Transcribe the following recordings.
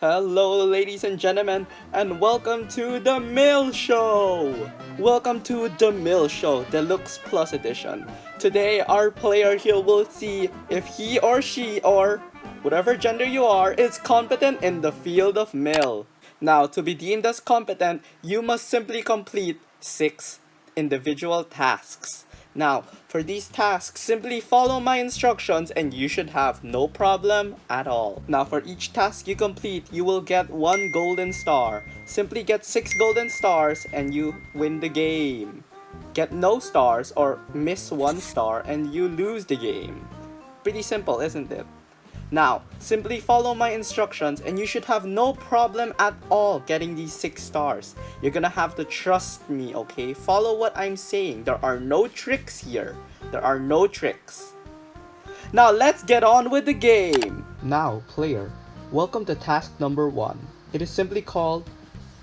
Hello, ladies and gentlemen, and welcome to The Mill Show! Welcome to The Mill Show Deluxe Plus Edition. Today, our player here will see if he or she, or whatever gender you are, is competent in the field of mill. Now, to be deemed as competent, you must simply complete 6 individual tasks. Now, for these tasks, simply follow my instructions and you should have no problem at all. Now, for each task you complete, you will get 1 golden star. Simply get 6 golden stars and you win the game. Get no stars or miss 1 star and you lose the game. Pretty simple, isn't it? Now, simply follow my instructions and you should have no problem at all getting these 6 stars. You're gonna have to trust me, okay? Follow what I'm saying. There are no tricks here. There are no tricks. Now, let's get on with the game. Now, player, welcome to task number 1. It is simply called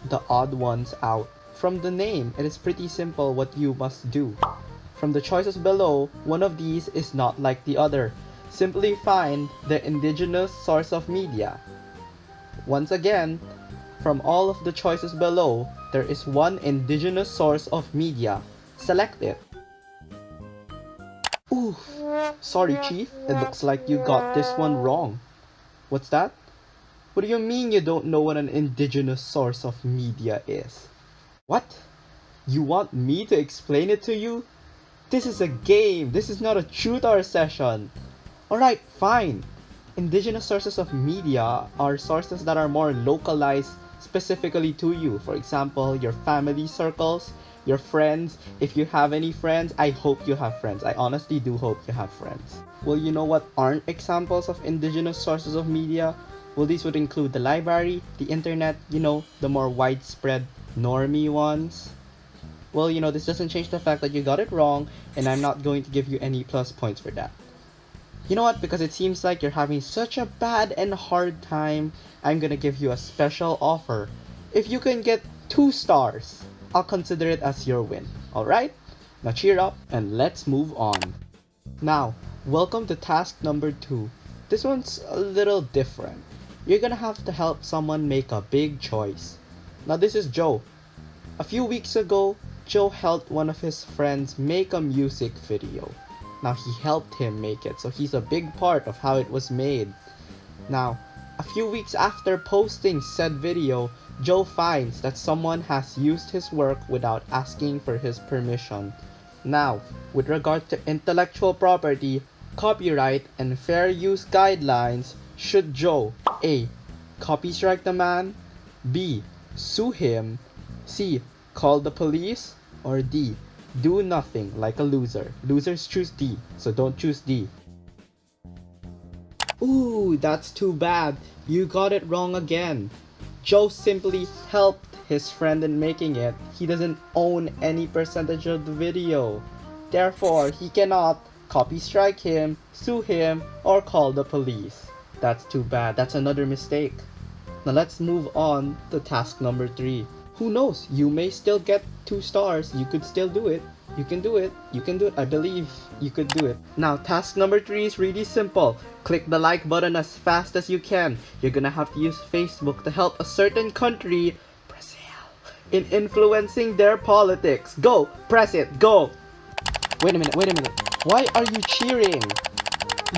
the odd ones out. From the name, it is pretty simple what you must do. From the choices below, one of these is not like the other. Simply find the indigenous source of media. Once again, from all of the choices below, there is one indigenous source of media. Select it. Oof, sorry chief, it looks like you got this one wrong. What's that? What do you mean you don't know what an indigenous source of media is? What? You want me to explain it to you? This is a game, this is not a tutor session. Alright, fine. Indigenous sources of media are sources that are more localized specifically to you. For example, your family circles, your friends. If you have any friends, I hope you have friends. I honestly do hope you have friends. Well, you know what aren't examples of indigenous sources of media? Well, these would include the library, the internet, the more widespread normie ones. Well, this doesn't change the fact that you got it wrong, and I'm not going to give you any plus points for that. You know what? Because it seems like you're having such a bad and hard time, I'm gonna give you a special offer. If you can get 2 stars, I'll consider it as your win. Alright? Now cheer up and let's move on. Now, welcome to task number 2. This one's a little different. You're gonna have to help someone make a big choice. Now this is Joe. A few weeks ago, Joe helped one of his friends make a music video. Now he helped him make it, so he's a big part of how it was made. Now, a few weeks after posting said video, Joe finds that someone has used his work without asking for his permission. Now, with regard to intellectual property, copyright, and fair use guidelines, should Joe A. Copy strike the man, B. Sue him, C. Call the police, or D. Do nothing like a loser. Losers choose D, so don't choose D. Ooh, that's too bad. You got it wrong again. Joe simply helped his friend in making it. He doesn't own any percentage of the video. Therefore, he cannot copy strike him, sue him, or call the police. That's too bad. That's another mistake. Now let's move on to task number 3. Who knows? You may still get 2 stars. You could still do it. You can do it. You can do it. I believe you could do it. Now, task number 3 is really simple. Click the like button as fast as you can. You're gonna have to use Facebook to help a certain country, Brazil, in influencing their politics. Go! Press it! Go! Wait a minute. Why are you cheering?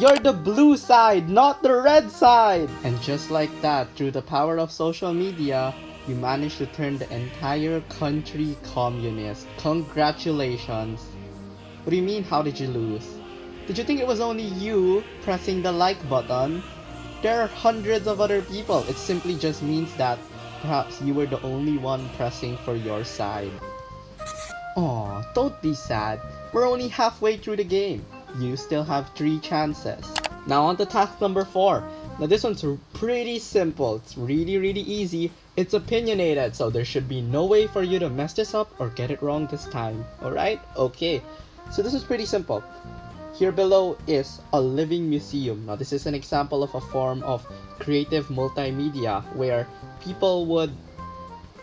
You're the blue side, not the red side! And just like that, through the power of social media, you managed to turn the entire country communist. Congratulations. What do you mean, how did you lose? Did you think it was only you pressing the like button? There are hundreds of other people. It simply just means that perhaps you were the only one pressing for your side. Aw, don't be sad. We're only halfway through the game. You still have 3 chances. Now on to task number 4. Now this one's pretty simple. It's really easy. It's opinionated, so there should be no way for you to mess this up or get it wrong this time. Alright? Okay. So this is pretty simple. Here below is a living museum. Now this is an example of a form of creative multimedia where people would,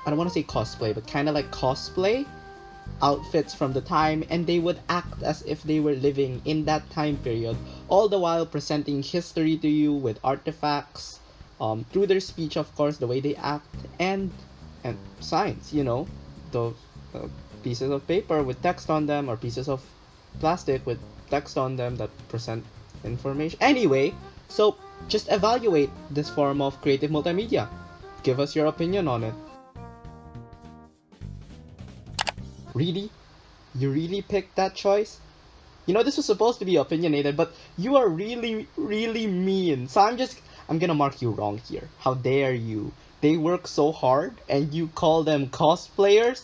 I don't want to say cosplay, but kind of like cosplay outfits from the time, and they would act as if they were living in that time period, all the while presenting history to you with artifacts, through their speech, of course, the way they act, and signs, the pieces of paper with text on them, or pieces of plastic with text on them that present information. Anyway, so just evaluate this form of creative multimedia. Give us your opinion on it. Really? You really picked that choice? This was supposed to be opinionated, but you are really, really mean. So I'm gonna mark you wrong here. How dare you? They work so hard and you call them cosplayers?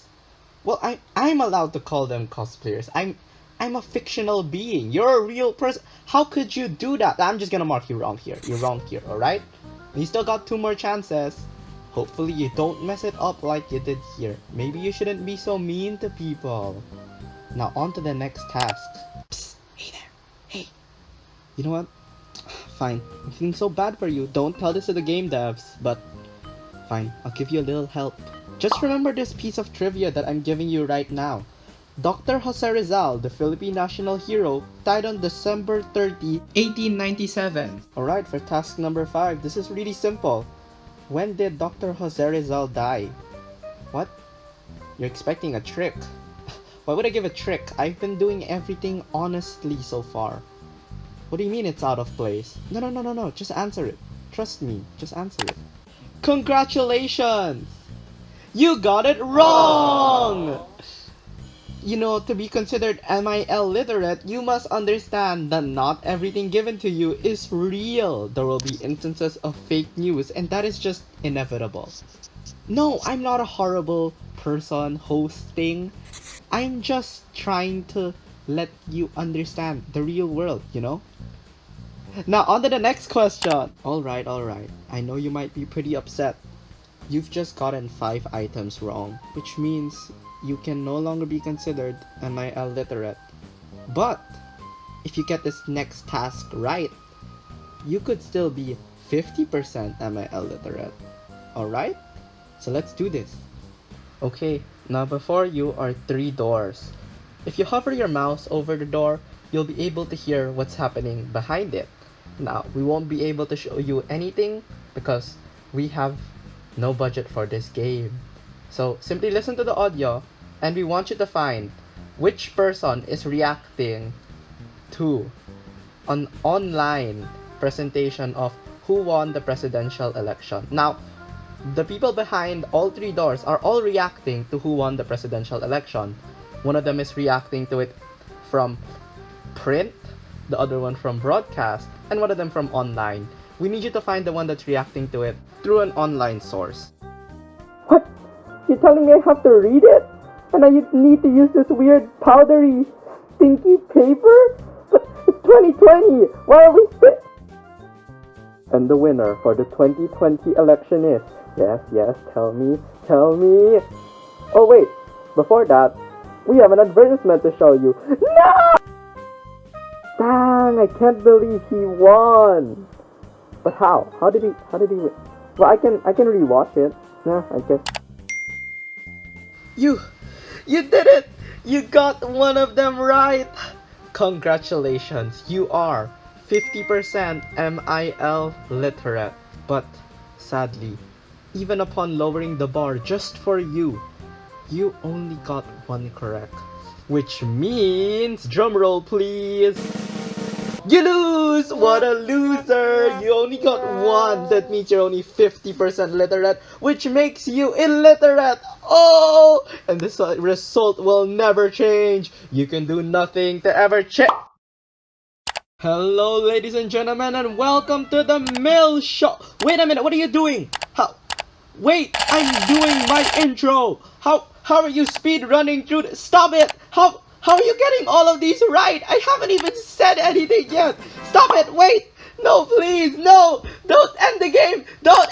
Well, I'm allowed to call them cosplayers. I'm a fictional being. You're a real person. How could you do that? I'm just gonna mark you wrong here. You're wrong here, alright? You still got 2 more chances. Hopefully you don't mess it up like you did here. Maybe you shouldn't be so mean to people. Now on to the next task. Psst, hey there. Hey. You know what? Fine. I'm feeling so bad for you. Don't tell this to the game devs, but fine. I'll give you a little help. Just remember this piece of trivia that I'm giving you right now. Dr. Jose Rizal, the Philippine national hero, died on December 30, 1897. Alright, for task number 5, this is really simple. When did Dr. Jose Rizal die? What? You're expecting a trick. Why would I give a trick? I've been doing everything honestly so far. What do you mean it's out of place? No. Just answer it. Trust me. Just answer it. Congratulations! You got it wrong! To be considered MIL literate, you must understand that not everything given to you is real. There will be instances of fake news, and that is just inevitable. No, I'm not a horrible person hosting. I'm just trying to let you understand the real world, Now, on to the next question. Alright. I know you might be pretty upset. You've just gotten 5 items wrong, which means you can no longer be considered MIL literate. But if you get this next task right, you could still be 50% MIL literate. Alright? So let's do this. Okay, now before you are 3 doors. If you hover your mouse over the door, you'll be able to hear what's happening behind it. Now, we won't be able to show you anything because we have no budget for this game. So simply listen to the audio, and we want you to find which person is reacting to an online presentation of who won the presidential election. Now, the people behind all 3 doors are all reacting to who won the presidential election. One of them is reacting to it from print, the other one from broadcast, and one of them from online. We need you to find the one that's reacting to it through an online source. What? You're telling me I have to read it? And I need to use this weird powdery, stinky paper? But it's 2020! Why are we And the winner for the 2020 election is... Yes, tell me. Oh wait, before that, we have an advertisement to show you. No! Dang, I can't believe he won. But how? How did he win? Well, I can rewatch it. Yeah, I guess. You did it! You got one of them right! Congratulations, you are 50% MIL literate. But sadly, even upon lowering the bar just for you, you only got 1 correct. Which means, drumroll please, you lose! What a loser! You only got 1. That means you're only 50% literate, which makes you illiterate. Oh! And this result will never change. You can do nothing to ever change. Hello, ladies and gentlemen, and welcome to the Mill Show. Wait a minute, what are you doing? How? Wait, I'm doing my intro. How are you speed running through the... Stop it! How are you getting all of these right? I haven't even said anything yet. Stop it! Wait! No, please! No! Don't end the game! Don't!